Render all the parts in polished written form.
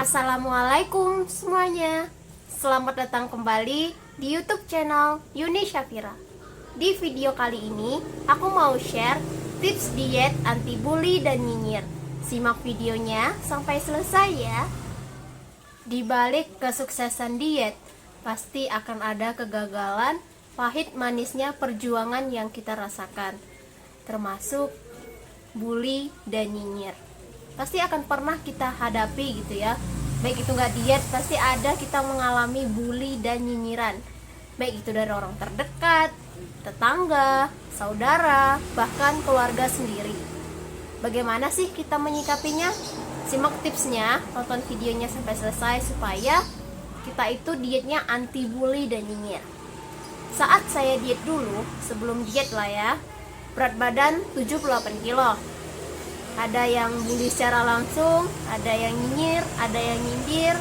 Assalamualaikum semuanya. Selamat datang kembali di YouTube channel Yuni Syafira. Di video kali ini, aku mau share tips diet anti bully dan nyinyir. Simak videonya sampai selesai ya. Di balik kesuksesan diet, pasti akan ada kegagalan, pahit manisnya perjuangan yang kita rasakan, termasuk bully dan nyinyir. Pasti akan pernah kita hadapi gitu ya. Baik itu nggak diet, pasti ada kita mengalami bully dan nyinyiran. Baik itu dari orang terdekat, tetangga, saudara, bahkan keluarga sendiri. Bagaimana sih kita menyikapinya? Simak tipsnya, tonton videonya sampai selesai supaya kita itu dietnya anti bully dan nyinyir. Saat saya diet dulu, sebelum diet lah ya, berat badan 78 kilo. Ada yang bully secara langsung, ada yang nyinyir, ada yang nyindir,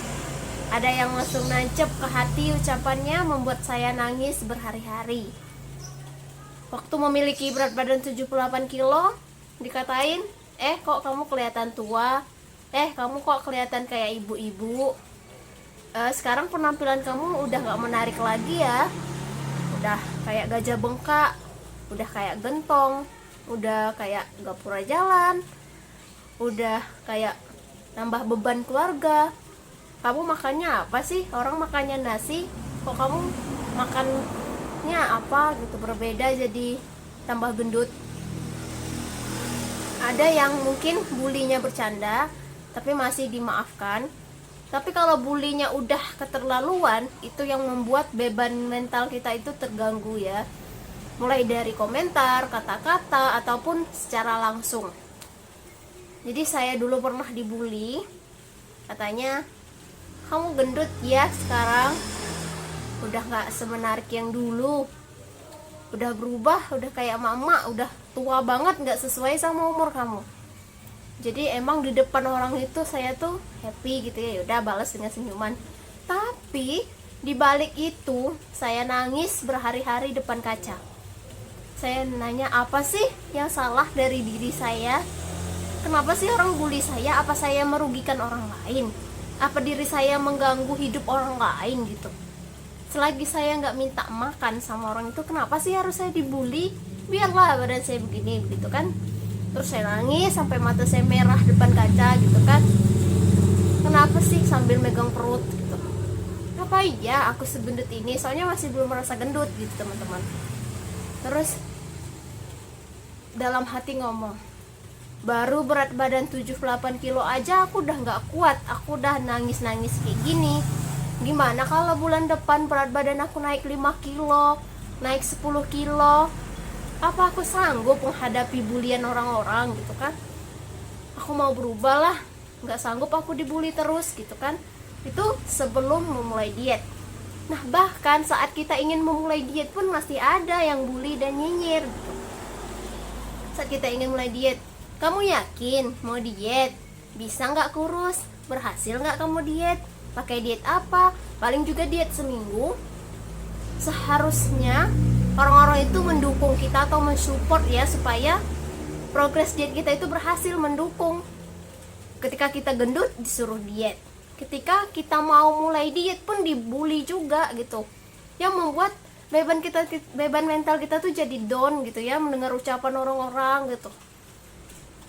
ada yang langsung nancep ke hati ucapannya membuat saya nangis berhari-hari. Waktu memiliki berat badan 78 kilo, dikatain, kok kamu kelihatan tua, kamu kok kelihatan kayak ibu-ibu, sekarang penampilan kamu udah gak menarik lagi ya, udah kayak gajah bengkak, udah kayak gentong, udah kayak gapura jalan, udah kayak nambah beban keluarga. Kamu makannya apa sih? Orang makannya nasi, kok kamu makannya apa gitu, berbeda jadi tambah gendut. Ada yang mungkin bulinya bercanda tapi masih dimaafkan. Tapi kalau bulinya udah keterlaluan, itu yang membuat beban mental kita itu terganggu ya. Mulai dari komentar, kata-kata, ataupun secara langsung. Jadi saya dulu pernah dibully, katanya, kamu gendut ya sekarang, udah gak semenarik yang dulu, udah berubah, udah kayak mama, udah tua banget, gak sesuai sama umur kamu. Jadi emang di depan orang itu saya tuh happy gitu ya, udah balas dengan senyuman. Tapi di balik itu saya nangis berhari-hari depan kaca. Saya nanya, apa sih yang salah dari diri saya? Kenapa sih orang bully saya? Apa saya merugikan orang lain? Apa diri saya mengganggu hidup orang lain gitu? Selagi saya nggak minta makan sama orang itu, kenapa sih harus saya dibully? Biarlah badan saya begini gitu kan. Terus saya nangis sampai mata saya merah depan kaca gitu kan. Kenapa sih, sambil megang perut gitu? Apa iya aku segendut ini? Soalnya masih belum merasa gendut gitu teman-teman. Terus dalam hati ngomong, baru berat badan 78 kilo aja aku udah gak kuat, aku udah nangis-nangis kayak gini. Gimana kalau bulan depan berat badan aku naik 5 kilo, naik 10 kilo? Apa aku sanggup menghadapi bulian orang-orang gitu kan? Aku mau berubah lah, gak sanggup aku dibully terus gitu kan. Itu sebelum memulai diet. Nah bahkan saat kita ingin memulai diet pun masih ada yang bully dan nyinyir gitu. Saat kita ingin mulai diet, kamu yakin mau diet? Bisa nggak kurus? Berhasil nggak kamu diet? Pakai diet apa? Paling juga diet seminggu. Seharusnya orang-orang itu mendukung kita atau mensupport ya, supaya progres diet kita itu berhasil, mendukung. Ketika kita gendut disuruh diet, ketika kita mau mulai diet pun dibully juga gitu, yang membuat beban mental kita tuh jadi down gitu ya, mendengar ucapan orang-orang gitu.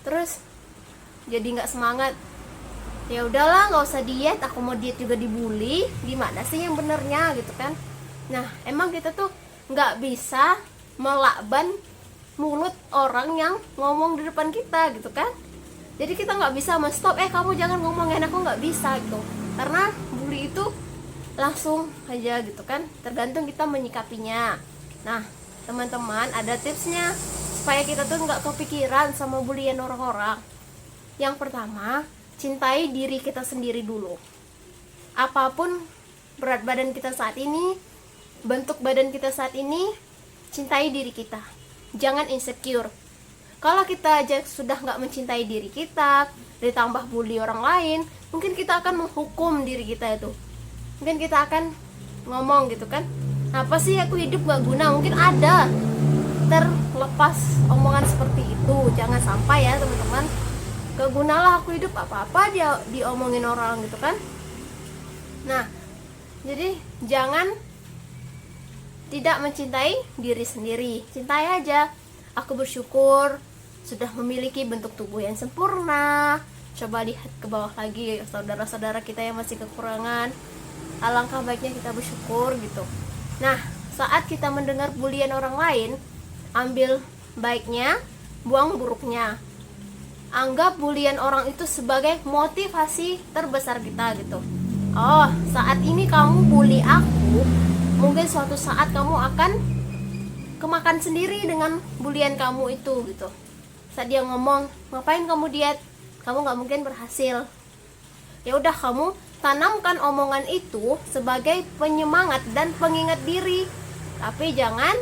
Terus jadi nggak semangat. Ya udahlah, nggak usah diet, aku mau diet juga dibully. Gimana sih yang benernya gitu kan? Nah emang kita tuh nggak bisa melakban mulut orang yang ngomong di depan kita gitu kan. Jadi kita nggak bisa menstop, kamu jangan ngomongin aku, nggak bisa gitu. Karena bully itu langsung aja gitu kan, tergantung kita menyikapinya. Nah teman-teman, ada tipsnya supaya kita tuh nggak kepikiran sama bulian orang-orang. Yang pertama, cintai diri kita sendiri dulu. Apapun berat badan kita saat ini, bentuk badan kita saat ini, cintai diri kita. Jangan insecure. Kalau kita aja sudah nggak mencintai diri kita, ditambah bully orang lain, mungkin kita akan menghukum diri kita itu. Mungkin kita akan ngomong gitu kan, apa sih aku hidup gak guna? Mungkin ada terlepas omongan seperti itu. Jangan sampai ya teman-teman. gak gunalah aku hidup, apa-apa dia diomongin orang gitu kan. Nah, jadi jangan tidak mencintai diri sendiri. Cintai aja. Aku bersyukur sudah memiliki bentuk tubuh yang sempurna. Coba lihat ke bawah lagi saudara-saudara kita yang masih kekurangan. Alangkah baiknya kita bersyukur gitu. Nah, saat kita mendengar bulian orang lain, ambil baiknya, buang buruknya. Anggap bulian orang itu sebagai motivasi terbesar kita gitu. Oh, saat ini kamu bully aku, mungkin suatu saat kamu akan kemakan sendiri dengan bulian kamu itu gitu. Saat dia ngomong, ngapain kamu diet? Kamu gak mungkin berhasil. Ya udah, kamu tanamkan omongan itu sebagai penyemangat dan pengingat diri. Tapi jangan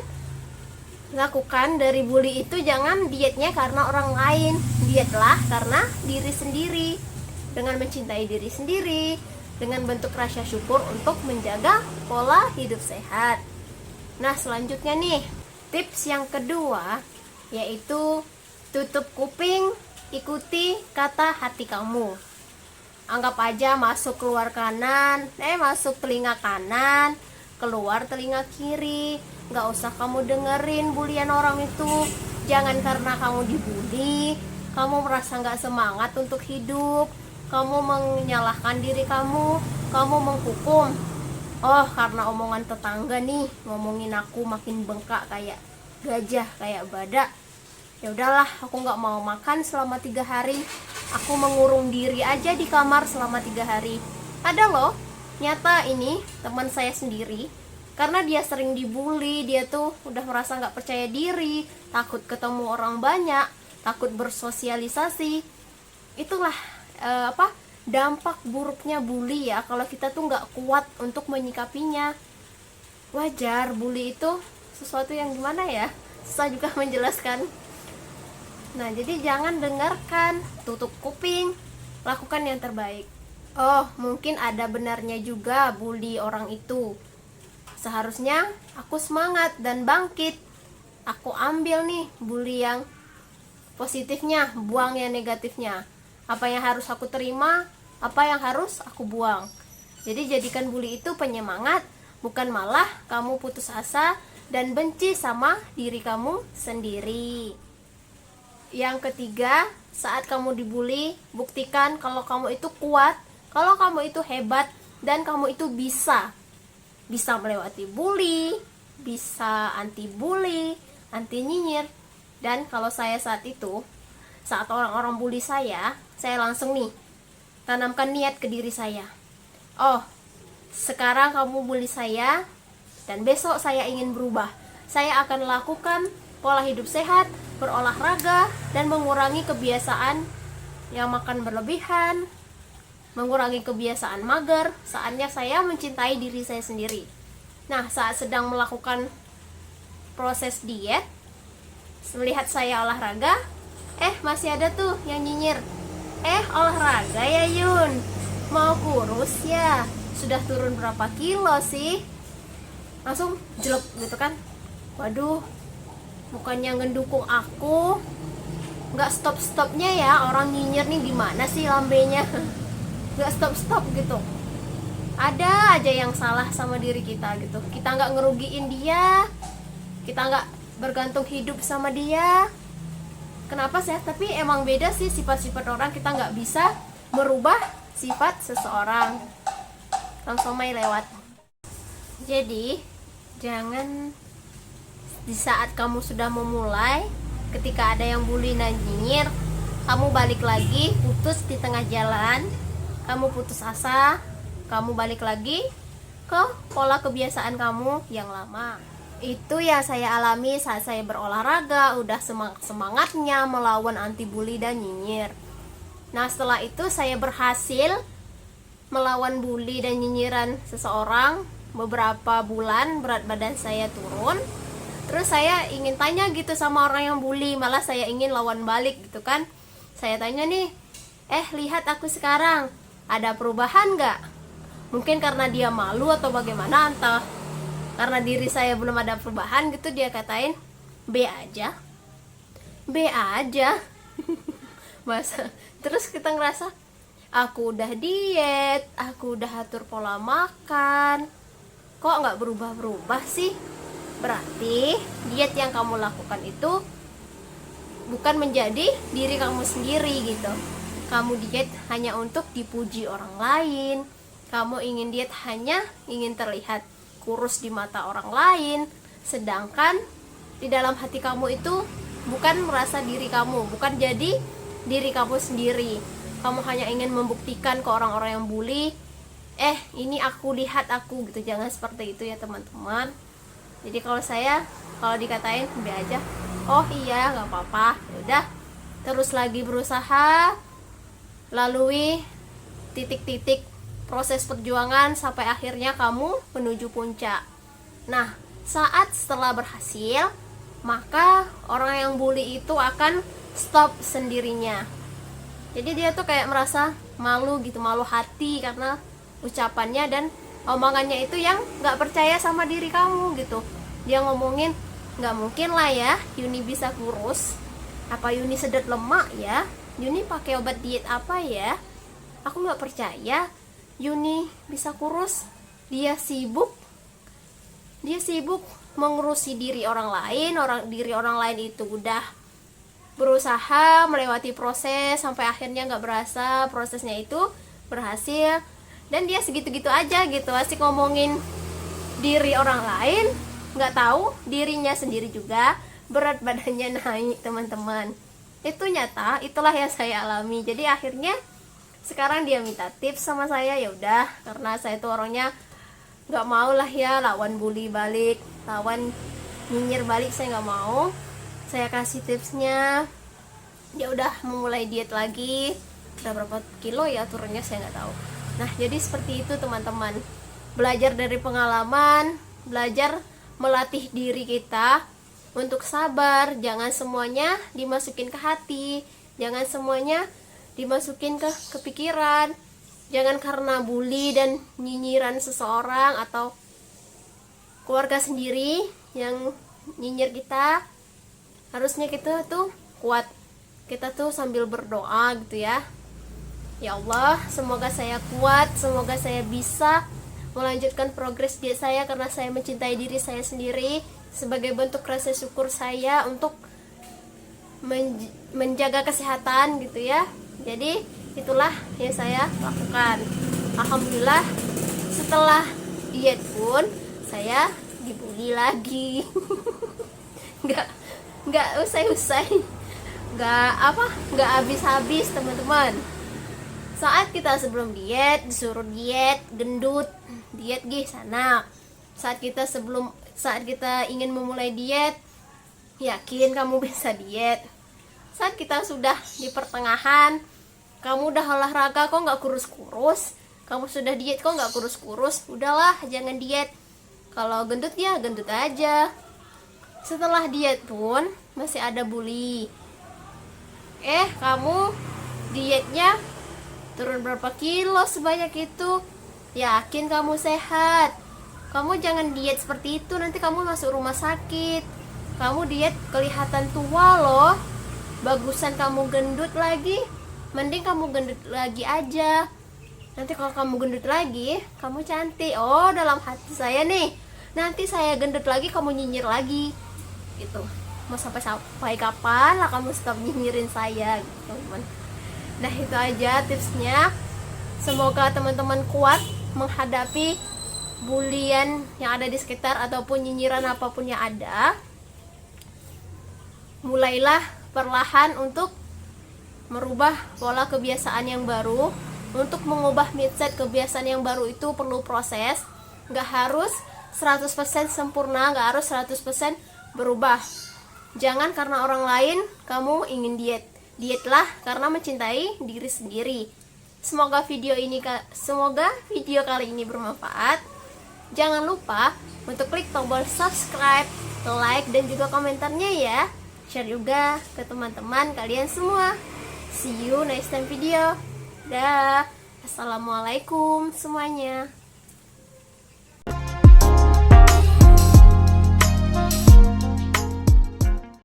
lakukan dari bully itu, jangan dietnya karena orang lain. Dietlah karena diri sendiri, dengan mencintai diri sendiri, dengan bentuk rasa syukur untuk menjaga pola hidup sehat. Nah, selanjutnya nih, tips yang kedua yaitu tutup kuping, ikuti kata hati kamu. Anggap aja masuk keluar kanan, masuk telinga kanan, keluar telinga kiri. Gak usah kamu dengerin bulian orang itu. Jangan karena kamu dibully kamu merasa gak semangat untuk hidup, kamu menyalahkan diri kamu menghukum. Oh, karena omongan tetangga nih ngomongin aku makin bengkak kayak gajah, kayak badak. Ya udahlah, aku nggak mau makan selama 3 hari. Aku mengurung diri aja di kamar selama 3 hari. Ada loh, nyata ini teman saya sendiri. Karena dia sering dibully, dia tuh udah merasa nggak percaya diri, takut ketemu orang banyak, takut bersosialisasi. Itulah dampak buruknya bully ya, kalau kita tuh nggak kuat untuk menyikapinya. Wajar, bully itu sesuatu yang gimana ya, susah juga menjelaskan. Nah, jadi jangan dengarkan, tutup kuping, lakukan yang terbaik. Oh, mungkin ada benarnya juga bully orang itu. Seharusnya aku semangat dan bangkit. Aku ambil nih bully yang positifnya, buang yang negatifnya. Apa yang harus aku terima, apa yang harus aku buang. Jadi jadikan bully itu penyemangat, bukan malah kamu putus asa dan benci sama diri kamu sendiri. Yang ketiga, saat kamu dibully, buktikan kalau kamu itu kuat, kalau kamu itu hebat, dan kamu itu bisa melewati bully, bisa anti bully, anti nyinyir. Dan kalau saya saat orang-orang bully saya langsung nih tanamkan niat ke diri saya. Oh, sekarang kamu bully saya, dan besok saya ingin berubah. Saya akan lakukan pola hidup sehat, berolahraga, dan mengurangi kebiasaan yang makan berlebihan, mengurangi kebiasaan mager. Saatnya saya mencintai diri saya sendiri. Nah, saat sedang melakukan proses diet, melihat saya olahraga, masih ada tuh yang nyinyir. Olahraga ya Yun, mau kurus ya, sudah turun berapa kilo sih? Langsung jelek gitu kan. Waduh, bukannya ngedukung aku, nggak stop-stopnya ya orang nyinyir nih, gimana sih lambenya? Nggak stop-stop gitu. Ada aja yang salah sama diri kita gitu. Kita nggak ngerugiin dia, kita nggak bergantung hidup sama dia. Kenapa sih? Tapi emang beda sih sifat-sifat orang, kita nggak bisa merubah sifat seseorang. Langsung main lewat. Jadi jangan di saat kamu sudah memulai, ketika ada yang bully dan nyinyir, kamu balik lagi, putus di tengah jalan, kamu putus asa, kamu balik lagi ke pola kebiasaan kamu yang lama. Itu yang saya alami saat saya berolahraga, udah semangatnya melawan anti bully dan nyinyir. Nah, setelah itu saya berhasil melawan bully dan nyinyiran seseorang. Beberapa bulan berat badan saya turun. Terus saya ingin tanya gitu sama orang yang bully, malah saya ingin lawan balik gitu kan. Saya tanya nih, lihat aku sekarang, ada perubahan gak? Mungkin karena dia malu atau bagaimana, entah karena diri saya belum ada perubahan gitu, dia katain B aja Masa terus kita ngerasa aku udah diet, aku udah atur pola makan, kok nggak berubah-berubah sih? Berarti diet yang kamu lakukan itu bukan menjadi diri kamu sendiri gitu. Kamu diet hanya untuk dipuji orang lain. Kamu ingin diet hanya ingin terlihat kurus di mata orang lain, sedangkan di dalam hati kamu itu bukan merasa diri kamu, bukan jadi diri kamu sendiri. Kamu hanya ingin membuktikan ke orang-orang yang bully, ini aku, lihat aku gitu. Jangan seperti itu ya teman-teman. Jadi kalau dikatain be aja, oh iya nggak apa-apa, udah terus lagi berusaha, lalui titik-titik proses perjuangan sampai akhirnya kamu menuju puncak. Nah, saat setelah berhasil, maka orang yang bully itu akan stop sendirinya. Jadi dia tuh kayak merasa malu gitu, malu hati karena ucapannya dan omongannya itu yang nggak percaya sama diri kamu gitu. Dia ngomongin, nggak mungkin lah ya Yuni bisa kurus, apa Yuni sedot lemak ya, Yuni pakai obat diet apa ya, aku nggak percaya Yuni bisa kurus. Dia sibuk mengurusi diri orang lain. Diri orang lain itu udah berusaha melewati proses sampai akhirnya nggak berasa prosesnya itu berhasil, dan dia segitu-gitu aja gitu, asik ngomongin diri orang lain, nggak tahu dirinya sendiri juga berat badannya naik teman-teman. Itu nyata, itulah yang saya alami. Jadi akhirnya sekarang dia minta tips sama saya. Ya udah, karena saya tuh orangnya nggak mau lah ya lawan bully balik, lawan nyinyir balik, saya nggak mau. Saya kasih tipsnya, dia udah memulai diet lagi. Udah berapa kilo ya turunnya saya nggak tahu. Nah jadi seperti itu teman-teman, belajar dari pengalaman, belajar melatih diri kita untuk sabar. Jangan semuanya dimasukin ke hati, jangan semuanya dimasukin ke kepikiran. Jangan karena bully dan nyinyiran seseorang atau keluarga sendiri yang nyinyir kita, harusnya kita tuh kuat, kita tuh sambil berdoa gitu ya. Ya Allah, semoga saya kuat, semoga saya bisa melanjutkan progres diet saya karena saya mencintai diri saya sendiri, sebagai bentuk rasa syukur saya untuk menjaga kesehatan gitu ya. Jadi itulah yang saya lakukan. Alhamdulillah setelah diet pun saya dibully lagi. nggak usai-usai, nggak habis-habis teman-teman. Saat kita sebelum diet disuruh diet, gendut, diet gih sana. Saat kita ingin memulai diet, yakin kamu bisa diet. Saat kita sudah di pertengahan, kamu udah olahraga kok nggak kurus-kurus, kamu sudah diet kok nggak kurus-kurus, udahlah jangan diet. Kalau gendut ya gendut aja. Setelah diet pun masih ada bully. Kamu dietnya turun berapa kilo sebanyak itu? Yakin kamu sehat? Kamu jangan diet seperti itu, nanti kamu masuk rumah sakit. Kamu diet kelihatan tua loh. Bagusan kamu gendut lagi, mending kamu gendut lagi aja. Nanti kalau kamu gendut lagi, kamu cantik. Oh, dalam hati saya nih, nanti saya gendut lagi, kamu nyinyir lagi gitu. Mau sampai kapan lah kamu stop nyinyirin saya gitu, teman-teman. Nah itu aja tipsnya. Semoga teman-teman kuat menghadapi bulian yang ada di sekitar ataupun nyinyiran apapun yang ada. Mulailah perlahan untuk merubah pola kebiasaan yang baru. Untuk mengubah mindset kebiasaan yang baru itu perlu proses. Gak harus 100% sempurna, gak harus 100% berubah. Jangan karena orang lain kamu ingin dietlah karena mencintai diri sendiri. Semoga video kali ini bermanfaat. Jangan lupa untuk klik tombol subscribe, like, dan juga komentarnya ya. Share juga ke teman-teman kalian semua. See you next time video. Dah. Assalamualaikum semuanya.